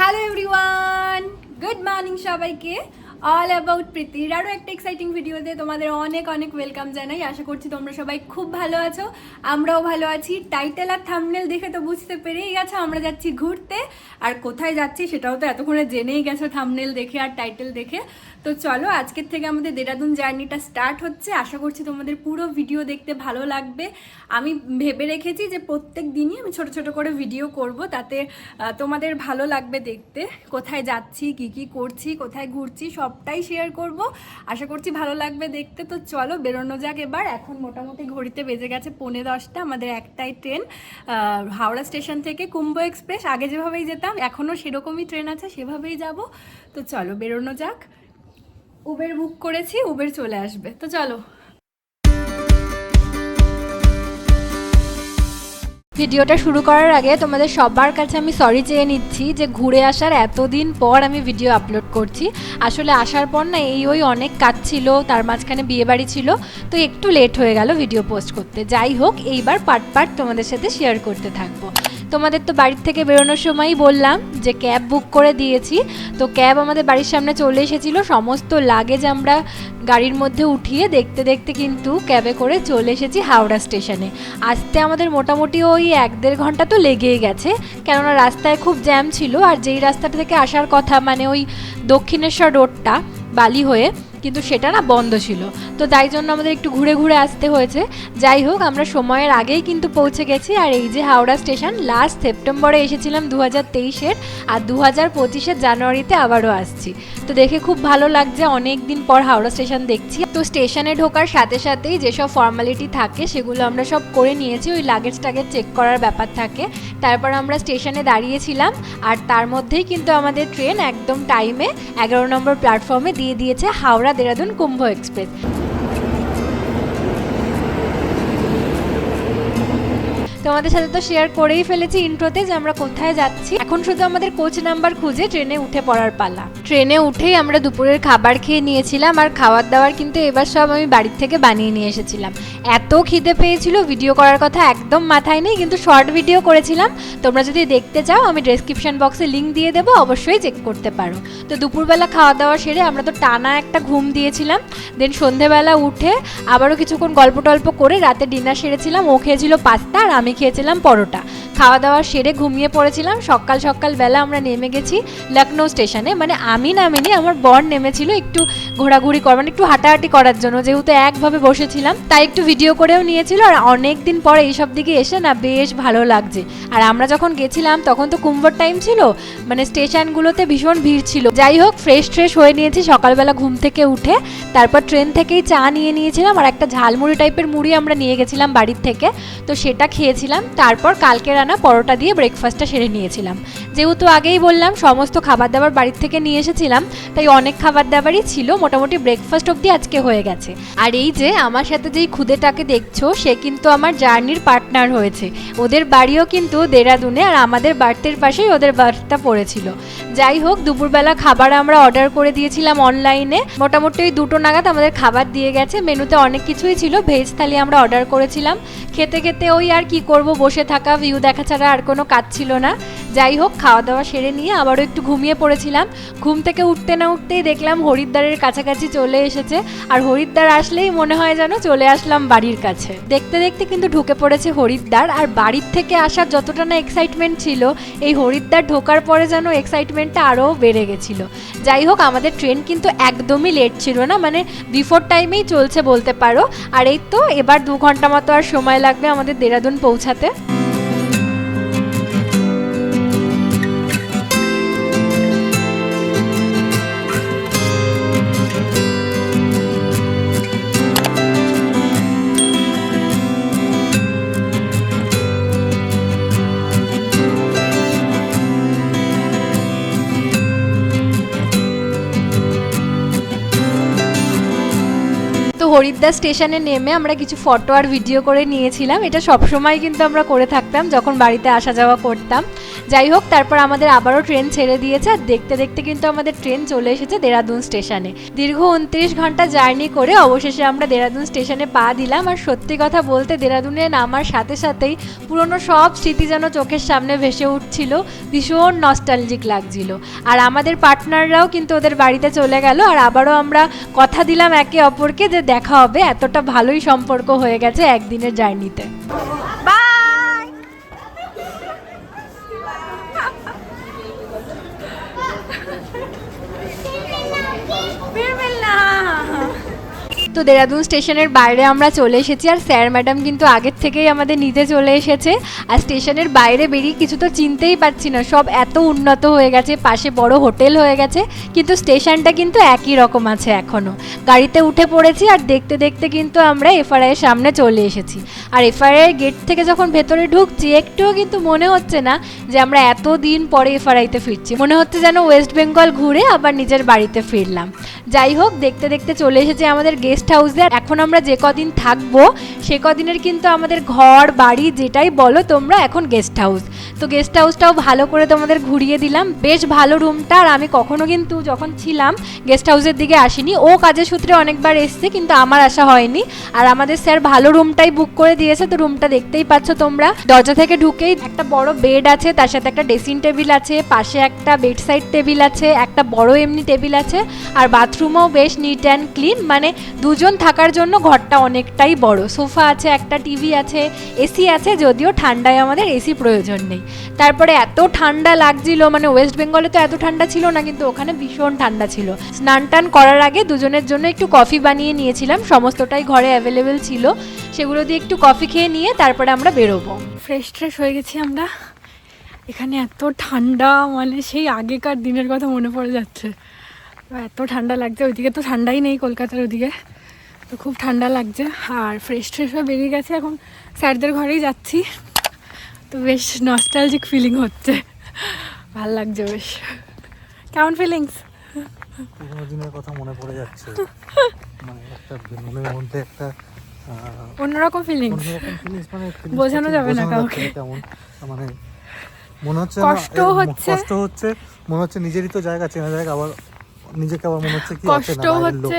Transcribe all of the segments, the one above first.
Hello everyone, good morning সবাইকে। All about প্রীতির আরও একটা এক্সাইটিং ভিডিওতে তোমাদের অনেক অনেক ওয়েলকাম জানাই। আশা করছি তোমরা সবাই খুব ভালো আছো, আমরাও ভালো আছি। টাইটেল আর থাম্বনেল দেখে তো বুঝতে পেরেই গেছো আমরা যাচ্ছি ঘুরতে। আর কোথায় যাচ্ছি সেটাও তো এতক্ষণে জেনেই গেছো থাম্বনেল দেখে আর টাইটেল দেখে। তো চলো আজকের থেকে আমাদের দেরাদুন জার্নিটা স্টার্ট হচ্ছে। আশা করছি তোমাদের পুরো ভিডিও দেখতে ভালো লাগবে। আমি ভেবে রেখেছি যে প্রত্যেক দিনই আমি ছোট ছোট করে ভিডিও করব, তাতে তোমাদের ভালো লাগবে দেখতে। কোথায় যাচ্ছি, কি কি করছি, কোথায় ঘুরছি সবটাই শেয়ার করব। আশা করছি ভালো লাগবে দেখতে। তো চলো বেরোনো যাক এবার। এখন মোটামুটি ঘড়িতে বেজে গেছে 9:45। আমাদের একটাই ট্রেন হাওড়া স্টেশন থেকে কুম্ভ এক্সপ্রেস। আগে যেভাবেই যেতাম এখনও সেরকমই ট্রেন আছে, সেভাবেই যাব। তো চলো বেরোনো যাক। উবের বুক করেছি, উবের চলে আসবে। তো চলো। ভিডিওটা শুরু করার আগে তোমাদের সবার কাছে আমি সরি চেয়ে নিচ্ছি যে ঘুরে আসার এতদিন পর আমি ভিডিও আপলোড করছি। আসলে আসার পর না ওই অনেক কাজ ছিল, তার মাঝখানে বিয়েবাড়ি ছিল, তো একটু লেট হয়ে গেল ভিডিও পোস্ট করতে। যাই হোক, এইবার পার্ট পার্ট তোমাদের সাথে শেয়ার করতে থাকবো। তোমাদের তো বাড়ির থেকে বেরোনোর সময়ই বললাম যে ক্যাব বুক করে দিয়েছি। তো ক্যাব আমাদের বাড়ির সামনে চলে এসেছিলো। সমস্ত লাগেজ আমরা গাড়ির মধ্যে উঠিয়ে দেখতে দেখতে কিন্তু ক্যাবে করে চলে এসেছি হাওড়া স্টেশনে। আসতে আমাদের মোটামুটি ওই 1-1.5 ঘন্টা তো লেগেই গেছে, কেননা রাস্তায় খুব জ্যাম ছিল। আর যেই রাস্তাটা থেকে আসার কথা, মানে ওই দক্ষিণেশ্বর রোডটা বালি হয়ে, কিন্তু সেটা না বন্ধ ছিল। তো তাই জন্য আমাদের একটু ঘুরে ঘুরে আসতে হয়েছে। যাই হোক, আমরা সময়ের আগেই কিন্তু পৌঁছে গেছি। আর এই যে হাওড়া স্টেশন, লাস্ট সেপ্টেম্বরে এসেছিলাম 2023-এর, আর 2025-এর জানুয়ারিতে আবারও আসছি। তো দেখে খুব ভালো লাগছে, অনেক দিন পর হাওড়া স্টেশন দেখছি। তো স্টেশনে ঢোকার সাথে সাথেই যেসব ফর্মালিটি থাকে সেগুলো আমরা সব করে নিয়েছি। ওই লাগেজ টাগেজ চেক করার ব্যাপার থাকে। তারপর আমরা স্টেশনে দাঁড়িয়েছিলাম, আর তার মধ্যেই কিন্তু আমাদের ট্রেন একদম টাইমে 11 নম্বর প্ল্যাটফর্মে দিয়ে দিয়েছে হাওড়া দেরাদুন কুম্ভ এক্সপ্রেস। তোমাদের সাথে তো শেয়ার করেই ফেলেছি ইন্ট্রোতে যে আমরা কোথায় যাচ্ছি। এখন শুধু আমাদের কোচ নাম্বার খুঁজে ট্রেনে উঠে পড়ার পালা। ট্রেনে উঠেই আমরা দুপুরের খাবার খেয়ে নিয়েছিলাম। আর খাবার দাবার কিন্তু এবার সব আমি বাড়ির থেকে বানিয়ে নিয়ে এসেছিলাম। এত খিদে পেয়েছিল, ভিডিও করার কথা একদম মাথায় নেই, কিন্তু শর্ট ভিডিও করেছিলাম। তোমরা যদি দেখতে চাও আমি ডেসক্রিপশন বক্সে লিঙ্ক দিয়ে দেবো, অবশ্যই চেক করতে পারো। তো দুপুরবেলা খাওয়া দাওয়া সেরে আমরা তো টানা একটা ঘুম দিয়েছিলাম। দেন সন্ধেবেলা উঠে আবারও কিছুক্ষণ গল্প টল্প করে রাতে ডিনার সেরেছিলাম। ও খেয়েছিল পাস্তা আর আমি খেয়েছিলাম পরোটা। খাওয়া দাওয়া সেরে ঘুমিয়ে পড়েছিলাম। সকাল সকালবেলা আমরা নেমে গেছি লখনৌ স্টেশনে। মানে আমি নামিনি, আমার বর নেমেছিল একটু ঘোরাঘুরি করার, মানে একটু হাঁটাহাঁটি করার জন্য। যেহেতু একভাবে বসেছিলাম তাই একটু ভিডিও করেও নিয়েছিল। আর অনেক দিন পরে এইসব দিকে এসে না বেশ ভালো লাগছে। আর আমরা যখন গেছিলাম তখন তো কুম্ভর টাইম ছিল, মানে স্টেশনগুলোতে ভীষণ ভিড় ছিল। যাই হোক, ফ্রেশ হয়ে নিয়েছি সকালবেলা ঘুম থেকে উঠে। তারপর ট্রেন থেকেই চা নিয়ে নিয়েছিলাম, আর একটা ঝালমুড়ি টাইপের মুড়ি আমরা নিয়ে গেছিলাম বাড়ির থেকে, তো সেটা খেয়েছিলাম। তারপর কালকে রান্না পরোটা দিয়ে ব্রেকফাস্টটা সেরে নিয়েছিলাম। যেহেতু আগেই বললাম সমস্ত খাবার দাবার বাড়ির থেকে নিয়ে এসেছিলাম, তাই অনেক খাবার দাবারই ছিল। মোটামুটি ব্রেকফাস্ট অবধি আজকে হয়ে গেছে। আর এই যে আমার সাথে যেই খুদেটাকে দেখছো, সে কিন্তু আমার জার্নির পার্টনার হয়েছে। ওদের বাড়িও কিন্তু দেরাদুনে, আর আমাদের বাড়ির পাশেই ওদের বাড়িটা পড়েছিল। যাই হোক, দুপুরবেলা খাবার আমরা অর্ডার করে দিয়েছিলাম অনলাইনে। মোটামুটি ওই 2টো নাগাদ আমাদের খাবার দিয়ে গেছে। মেনুতে অনেক কিছুই ছিল, ভেজ থালি আমরা অর্ডার করেছিলাম। খেতে খেতে ওই আর কি করব, বসে থাকা, ভিউ দেখা ছাড়া আর কোনো কাজ ছিল না। যাই হোক, খাওয়া দাওয়া সেরে নিয়ে আবারও একটু ঘুমিয়ে পড়েছিলাম। ঘুম থেকে উঠতে না উঠতেই দেখলাম হরিদ্বারের কাছাকাছি চলে এসেছে। আর হরিদ্বার আসলেই মনে হয় যেন চলে আসলাম বাড়ির কাছে। দেখতে দেখতে কিন্তু ঢুকে পড়েছে হরিদ্বার। আর বাড়ির থেকে আসার যতটা না এক্সাইটমেন্ট ছিল, এই হরিদ্বার ঢোকার পরে যেন এক্সাইটমেন্টটা আরও বেড়ে গেছিল। যাই হোক, আমাদের ট্রেন কিন্তু একদমই লেট ছিল না, মানে বিফোর টাইমেই চলছে বলতে পারো। আর এই তো এবার 2 ঘন্টা মতো আর সময় লাগবে আমাদের দেরাদুন পৌঁছাতে। হরিদ্বার স্টেশনে নেমে আমরা কিছু ফটো আর ভিডিও করে নিয়েছিলাম। এটা সবসময় কিন্তু আমরা করে থাকতাম যখন বাড়িতে আসা যাওয়া করতাম। যাই হোক, তারপর আমাদের আবারও ট্রেন ছেড়ে দিয়েছে আর দেখতে দেখতে কিন্তু আমাদের ট্রেন চলে এসেছে দেরাদুন স্টেশনে। দীর্ঘ 29 ঘন্টা জার্নি করে অবশেষে আমরা দেরাদুন স্টেশনে পা দিলাম। আর সত্যি কথা বলতে দেরাদুনে নামার সাথে সাথেই পুরনো সব স্মৃতি যেন চোখের সামনে ভেসে উঠছিল, ভীষণ নস্টালজিক লাগছিল। আর আমাদের পার্টনাররাও কিন্তু ওদের বাড়িতে চলে গেল। আর আবারও আমরা কথা দিলাম একে অপরকে যে দেখা হবে, এতটা ভালোই সম্পর্ক হয়ে গেছে একদিনের জার্নিতে। তো দেরাদুন স্টেশনের বাইরে আমরা চলে এসেছি আর স্যার ম্যাডাম কিন্তু আগের থেকেই আমাদের নিতে চলে এসেছে। আর স্টেশনের বাইরে বেরিয়ে কিছু তো চিনতেই পারছি না, সব এত উন্নত হয়ে গেছে, পাশে বড় হোটেল হয়ে গেছে, কিন্তু স্টেশনটা কিন্তু একই রকম আছে এখনও। গাড়িতে উঠে পড়েছি আর দেখতে দেখতে কিন্তু আমরা এফআরআইয়ের সামনে চলে এসেছি। আর এফআরআইয়ের গেট থেকে যখন ভেতরে ঢুকছি একটুও কিন্তু মনে হচ্ছে না যে আমরা এত দিন পরে এফআরআইতে ফিরছি, মনে হচ্ছে যেন ওয়েস্ট বেঙ্গল ঘুরে আবার নিজের বাড়িতে ফিরলাম। যাই হোক, দেখতে দেখতে চলে এসেছে আমাদের গেস্ট হাউসে। এখন আমরা যে কদিন থাকবো সে কদিনের কিন্তু আমাদের ঘর বাড়ি যেটাই বলো তোমরা এখন গেস্ট হাউস। তো গেস্ট হাউসটাও ভালো করে তোমাদের ঘুরিয়ে দিলাম, বেশ ভালো রুমটা। আর আমি কখনো কিন্তু যখন ছিলাম গেস্ট হাউসের দিকে আসিনি, ও কাজের সূত্রে অনেকবার এসছে কিন্তু আমার আসা হয়নি। আর আমাদের স্যার ভালো রুমটাই বুক করে দিয়েছে। তো রুমটা দেখতেই পাচ্ছ তোমরা, দরজা থেকে ঢুকেই একটা বড় বেড আছে, তার সাথে একটা ড্রেসিং টেবিল আছে, পাশে একটা বেড সাইড টেবিল আছে, একটা বড় এমনি টেবিল আছে। আর বাথরুমও বেশ নিট অ্যান্ড ক্লিন, মানে দুজন থাকার জন্য ঘরটা অনেকটাই বড়। সোফা আছে, একটা টিভি আছে, এসি আছে, যদিও ঠান্ডায় আমাদের এসি প্রয়োজন নেই। তারপরে এত ঠান্ডা লাগছিল, মানে ওয়েস্ট বেঙ্গলে তো এত ঠান্ডা ছিল না, কিন্তু ওখানে ভীষণ ঠান্ডা ছিল। স্নান টান করার আগে দুজনের জন্য একটু কফি বানিয়ে নিয়েছিলাম, সমস্তটাই ঘরে অ্যাভেলেবেল ছিল, সেগুলো দিয়ে একটু কফি খেয়ে নিয়ে তারপরে আমরা বেরোবো। ফ্রেশ ট্রেশ হয়ে গেছি আমরা। এখানে এত ঠান্ডা, মানে সেই আগেকার দিনের কথা মনে পড়ে যাচ্ছে। এত ঠান্ডা লাগছে, ওইদিকে তো ঠান্ডাই নেই কলকাতার ওদিকে, তো খুব ঠান্ডা লাগছে। আর ফ্রেশ ট্রেশ হয়ে বেরিয়ে গেছে, এখন স্যারদের ঘরেই যাচ্ছি। তো বেশ নস্টালজিক ফিলিং হচ্ছে, ভাল লাগছে বেশ। কেমন ফিলিংস? পুরোনো দিনের কথা মনে পড়ে যাচ্ছে, মানে একটা মনের মধ্যে একটা অন্যরকম ফিলিংস, মানে বোঝানো যাবে না কাউকে। কেমন মানে মনে হচ্ছে কষ্ট হচ্ছে, মনে হচ্ছে নিজেরই তো জায়গা, চেনা জায়গা, আবার নিজেকে আবার মনে হচ্ছে কি কষ্ট হচ্ছে,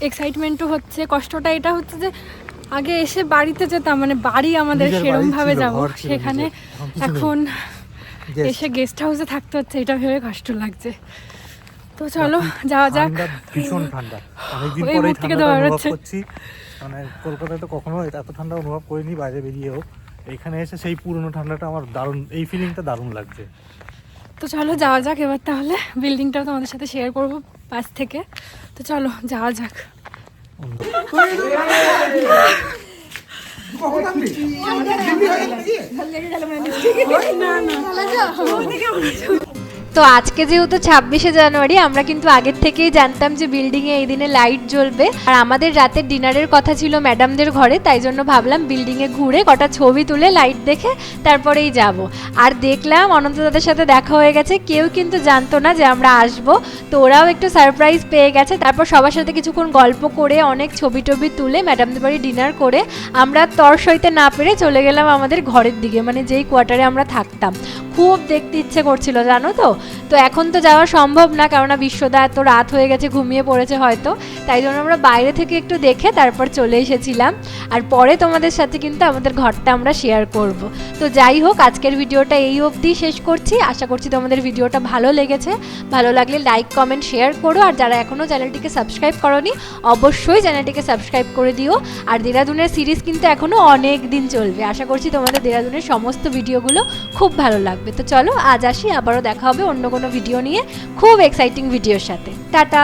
এক্সাইটমেন্টও হচ্ছে। কষ্টটা এটা হচ্ছে যে আগে এসে বাড়িতে যেতাম, মানে বাড়ি আমাদের সেরকম ভাবে যাব, সেখানে এখন এসে গেস্ট হাউসে থাকতে হচ্ছে, এটা ভেবে কষ্ট লাগছে। তো চলো যাওয়া যাক। ভীষণ ঠান্ডা, অনেকদিন পরেই ঠান্ডা অনুভব করছি। মানে কলকাতায় তো কখনো এত ঠান্ডা অনুভব করিনি বাইরে বেরিয়েও, এখানে এসে সেই পুরনো ঠান্ডাটা আমার দারুণ, এই ফিলিংটা দারুণ লাগছে। তো চলো যাওয়া যাক এবার, তাহলে বিল্ডিংটাও তোমাদের সাথে শেয়ার করবো পাশ থেকে। তো চলো যাওয়া যাক। তো আজকে যেহেতু 26শে জানুয়ারি, আমরা কিন্তু আগের থেকেই জানতাম যে বিল্ডিংয়ে এই দিনে লাইট জ্বলবে। আর আমাদের রাতের ডিনারের কথা ছিল ম্যাডামদের ঘরে, তাই জন্য ভাবলাম বিল্ডিংয়ে ঘুরে কটা ছবি তুলে লাইট দেখে তারপরেই যাব। আর দেখলাম অনন্ত দাদার সাথে দেখা হয়ে গেছে, কেউ কিন্তু জানতো না যে আমরা আসবো, তো ওরাও একটু সারপ্রাইজ পেয়ে গেছে। তারপর সবার সাথে কিছুক্ষণ গল্প করে অনেক ছবি টবি তুলে ম্যাডামদের বাড়ি ডিনার করে আমরা তর সইতে না পেরে চলে গেলাম আমাদের ঘরের দিকে, মানে যেই কোয়ার্টারে আমরা থাকতাম। খুব দেখতে ইচ্ছে করছিল জানো তো। তো এখন তো যাওয়া সম্ভব না, কেননা বিশ্বদা এত রাত হয়ে গেছে, ঘুমিয়ে পড়েছে হয়তো, তাই জন্য আমরা বাইরে থেকে একটু দেখে তারপর চলে এসেছিলাম। আর পরে তোমাদের সাথে কিন্তু আমাদের ঘরটা আমরা শেয়ার করব। তো যাই হোক, আজকের ভিডিওটা এই অবধি শেষ করছি। আশা করছি তোমাদের ভিডিওটা ভালো লেগেছে। ভালো লাগলে লাইক কমেন্ট শেয়ার করো। আর যারা এখনও চ্যানেলটিকে সাবস্ক্রাইব করোনি অবশ্যই চ্যানেলটিকে সাবস্ক্রাইব করে দিও। আর দেরাদুনের সিরিজ কিন্তু এখনও অনেক দিন চলবে। আশা করছি তোমাদের দেরাদুনের সমস্ত ভিডিওগুলো খুব ভালো লাগবে। তো চলো আজ আসি, আবারও দেখা হবে অন্য কোনো ভিডিও নিয়ে, খুব এক্সাইটিং ভিডিওর সাথে। টাটা।